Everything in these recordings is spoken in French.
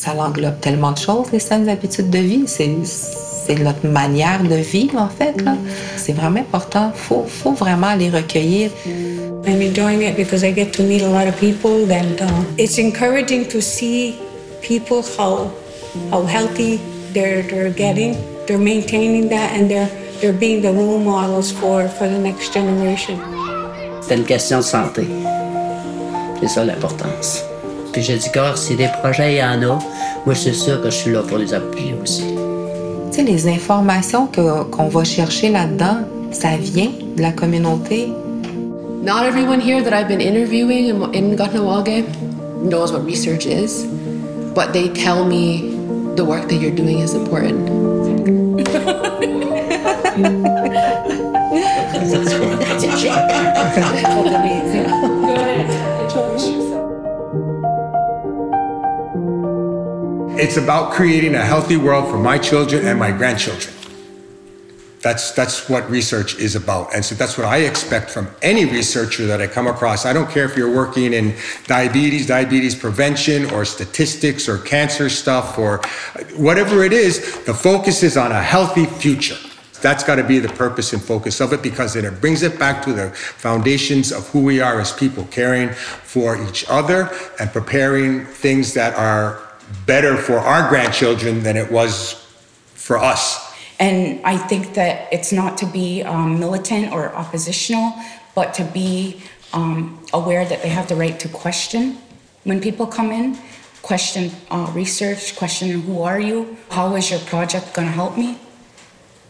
Ça englobe tellement de choses, les saines habitudes de vie. C'est notre manière de vivre, en fait. C'est vraiment important. Faut vraiment les recueillir. I'm enjoying it because I get to meet a lot of people, and it's encouraging to see people how healthy they're getting. They're maintaining that, and they're being the role models for the next generation. C'est une question de santé. C'est ça l'importance. Puis j'ai dit que si des projets, il y en a, moi c'est sûr que je suis là pour les appuyer aussi. Tu sais, les informations qu'on va chercher là-dedans, ça vient de la communauté. Not everyone here that I've been interviewing in Kahnawake knows what research is, but they tell me the work that you're doing is important. It's about creating a healthy world for my children and my grandchildren. That's what research is about. And so that's what I expect from any researcher that I come across. I don't care if you're working in diabetes prevention, or statistics, or cancer stuff, or whatever it is, the focus is on a healthy future. That's got to be the purpose and focus of it, because then it brings it back to the foundations of who we are as people, caring for each other and preparing things that are better for our grandchildren than it was for us. And I think that it's not to be militant or oppositional, but to be aware that they have the right to question when people come in, question research, question who are you, how is your project going to help me?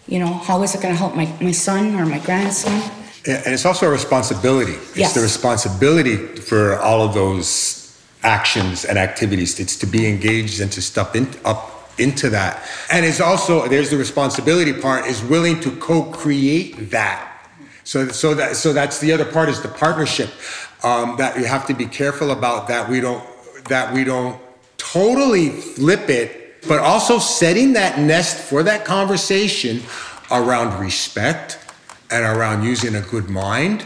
You know, how is it going to help my son or my grandson? And it's also a responsibility. Yes. It's the responsibility for all of those actions and activities. It's to be engaged and to step up into that. And it's also, there's the responsibility part, is willing to co-create that. So that's the other part, is the partnership, that you have to be careful about, that we don't totally flip it, but also setting that nest for that conversation around respect and around using a good mind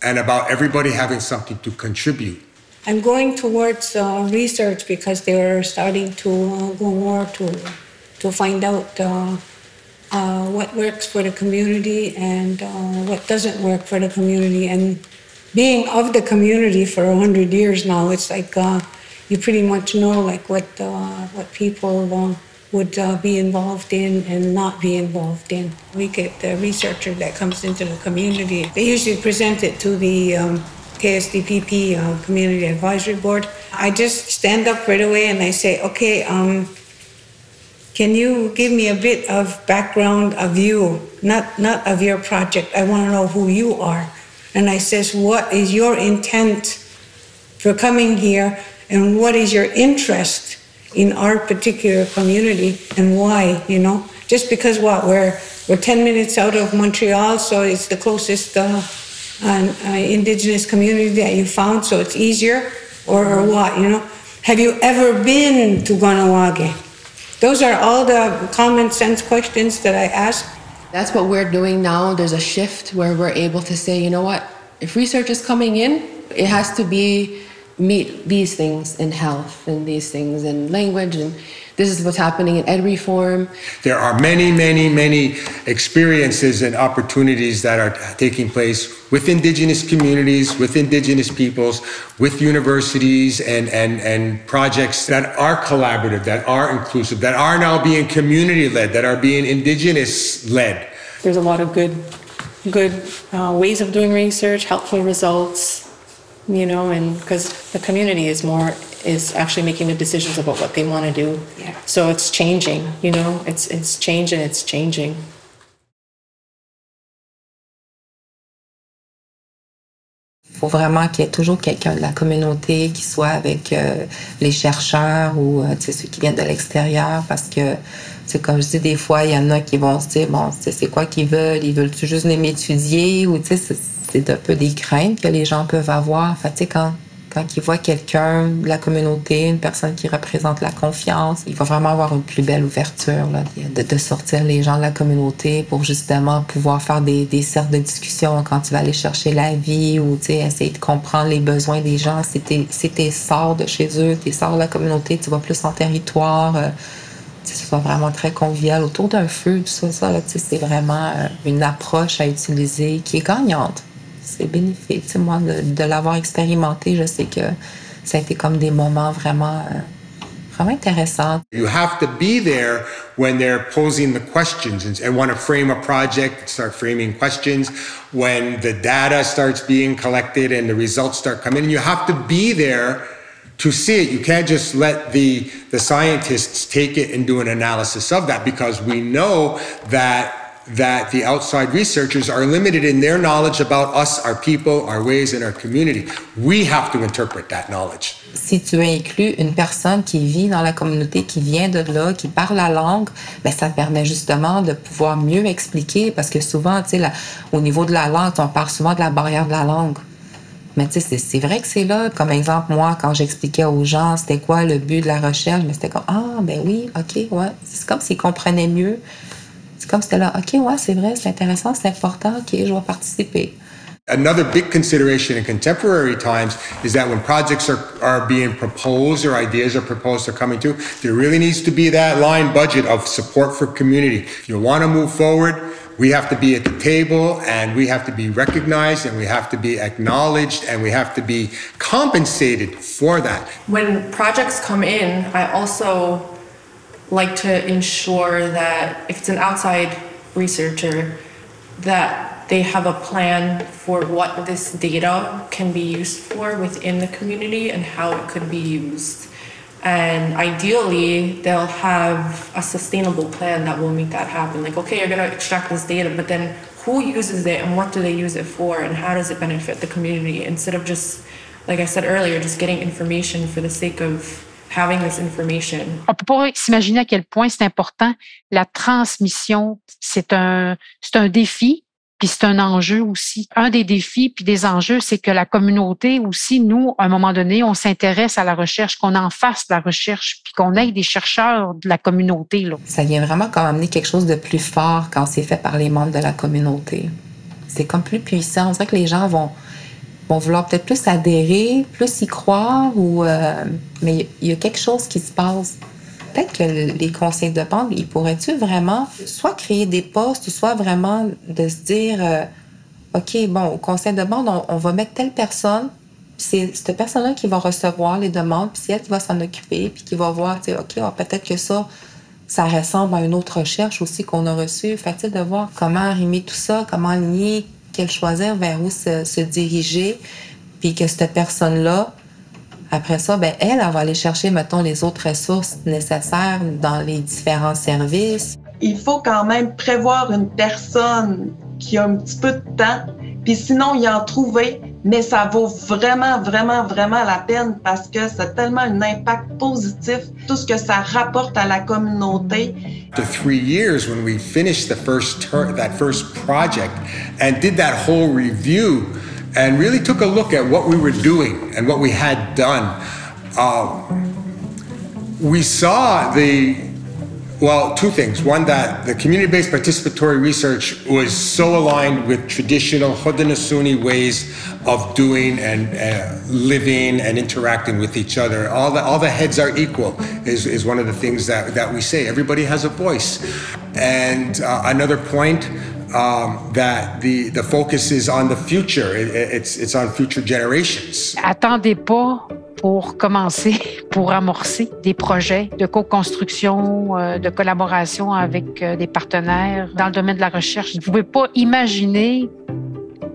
and about everybody having something to contribute. I'm going towards research because they were starting to go more to find out what works for the community and what doesn't work for the community. And being of the community for 100 years now, it's like you pretty much know like what people would be involved in and not be involved in. We get the researcher that comes into the community. They usually present it to the KSDPP Community Advisory Board. I just stand up right away and I say, okay, can you give me a bit of background of you, not of your project. I want to know who you are. And I says, what is your intent for coming here, and what is your interest in our particular community, and why, you know? Just because what, we're 10 minutes out of Montreal, so it's the closest Indigenous community that you found, so it's easier, or what, you know? Have you ever been to Kahnawake? Those are all the common sense questions that I ask. That's what we're doing now. There's a shift where we're able to say, you know what, if research is coming in, it has to meet these things in health and these things in language, and this is what's happening in ed reform. There are many, many, many experiences and opportunities that are taking place with Indigenous communities, with Indigenous peoples, with universities and projects that are collaborative, that are inclusive, that are now being community-led, that are being Indigenous-led. There's a lot of good ways of doing research, helpful results, you know, and because the community is actually making the decisions about what they want to do. Yeah. So it's changing, you know, it's changing, it's changing. Il faut vraiment qu'il y ait toujours quelqu'un de la communauté qui soit avec les chercheurs ou ceux qui viennent de l'extérieur, parce que, comme je dis, des fois, il y en a qui vont se dire, bon, c'est quoi qu'ils veulent? Ils veulent-tu juste venir m'étudier? Ou c'est un peu des craintes que les gens peuvent avoir. Fait, quand Quand il voit quelqu'un de la communauté, une personne qui représente la confiance, il va vraiment avoir une plus belle ouverture là, de sortir les gens de la communauté pour justement pouvoir faire des cercles de discussion quand tu vas aller chercher l'avis ou essayer de comprendre les besoins des gens. Si t'es sors de chez eux, t'es sors de la communauté, tu vas plus en territoire. Ce soit vraiment très convivial autour d'un feu, tout ça là, c'est vraiment une approche à utiliser qui est gagnante. C'est bénéfique. Moi, de l'avoir expérimenté, je sais que ça a été comme des moments vraiment intéressants. You have to be there when they're posing the questions and want to frame a project, start framing questions, when the data starts being collected and the results start coming in. You have to be there to see it. You can't just let the scientists take it and do an analysis of that, because we know that the outside researchers are limited in their knowledge about us, our people, our ways, and our community. We have to interpret that knowledge. Si tu inclus une personne qui vit dans la communauté, qui vient de là, qui parle la langue, ben ça permet justement de pouvoir mieux expliquer, parce que souvent, tu sais, au niveau de la langue, on parle souvent de la barrière de la langue. Mais tu sais, c'est vrai que c'est là. Comme exemple, moi, quand j'expliquais aux gens c'était quoi le but de la recherche, mais c'était comme, ah, ben oui, OK, ouais. C'est comme s'ils comprenaient mieux. C'est comme c'était là, OK, ouais, c'est vrai, c'est intéressant, c'est important, OK, je vais participer. Another big consideration in contemporary times is that when projects are being proposed or ideas are proposed or coming to, there really needs to be that line budget of support for community. If you want to move forward, we have to be at the table, and we have to be recognized, and we have to be acknowledged, and we have to be compensated for that. When projects come in, I also like to ensure that if it's an outside researcher, that they have a plan for what this data can be used for within the community and how it could be used. And ideally, they'll have a sustainable plan that will make that happen. Like, okay, you're going to extract this data, but then who uses it and what do they use it for and how does it benefit the community? Instead of just, like I said earlier, just getting information for the sake of having this information. On peut pas s'imaginer à quel point c'est important. La transmission, c'est un défi. Puis c'est un enjeu aussi. Un des défis puis des enjeux, c'est que la communauté aussi, nous, à un moment donné, on s'intéresse à la recherche, qu'on en fasse de la recherche, puis qu'on ait des chercheurs de la communauté. Là. Ça vient vraiment comme amener quelque chose de plus fort quand c'est fait par les membres de la communauté. C'est comme plus puissant. On dirait que les gens vont vouloir peut-être plus adhérer, plus y croire, mais il y a quelque chose qui se passe. Peut-être que les conseils de bande, ils pourraient-tu vraiment soit créer des postes, soit vraiment de se dire OK, bon, au conseil de bande, on va mettre telle personne, puis c'est cette personne-là qui va recevoir les demandes, puis c'est elle qui va s'en occuper, puis qui va voir, tu sais, OK, peut-être que ça ressemble à une autre recherche aussi qu'on a reçue. Fait que de voir comment arrimer tout ça, comment aligner, quel choisir, vers où se diriger, puis que cette personne-là, après ça, ben elle va aller chercher, mettons, les autres ressources nécessaires dans les différents services. Il faut quand même prévoir une personne qui a un petit peu de temps, puis sinon, y en trouver, mais ça vaut vraiment, vraiment, vraiment la peine parce que c'est tellement un impact positif, tout ce que ça rapporte à la communauté. After 3 years, when we finished that first project and did that whole review, and really took a look at what we were doing and what we had done, we saw two things. One, that the community-based participatory research was so aligned with traditional Haudenosaunee ways of doing and living and interacting with each other. All the heads are equal is one of the things that we say. Everybody has a voice. And another point, that the focus is on the future. It's on future generations. Attendez pas pour commencer, pour amorcer des projets de co-construction, de collaboration avec des partenaires dans le domaine de la recherche. Vous ne pouvez pas imaginer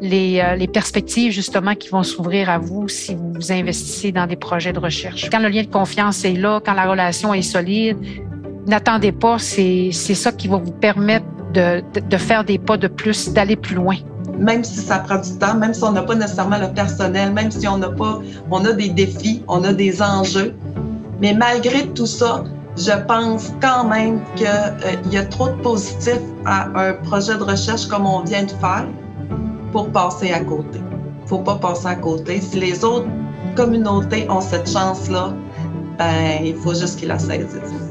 les perspectives justement qui vont s'ouvrir à vous si vous investissez dans des projets de recherche. Quand le lien de confiance est là, quand la relation est solide, n'attendez pas, c'est ça qui va vous permettre de faire des pas de plus, d'aller plus loin. Même si ça prend du temps, même si on n'a pas nécessairement le personnel, même si on a des défis, on a des enjeux. Mais malgré tout ça, je pense quand même qu'il y a trop de positifs à un projet de recherche comme on vient de faire pour passer à côté. faut pas passer à côté. Si les autres communautés ont cette chance-là, ben, il faut juste qu'ils la saisissent.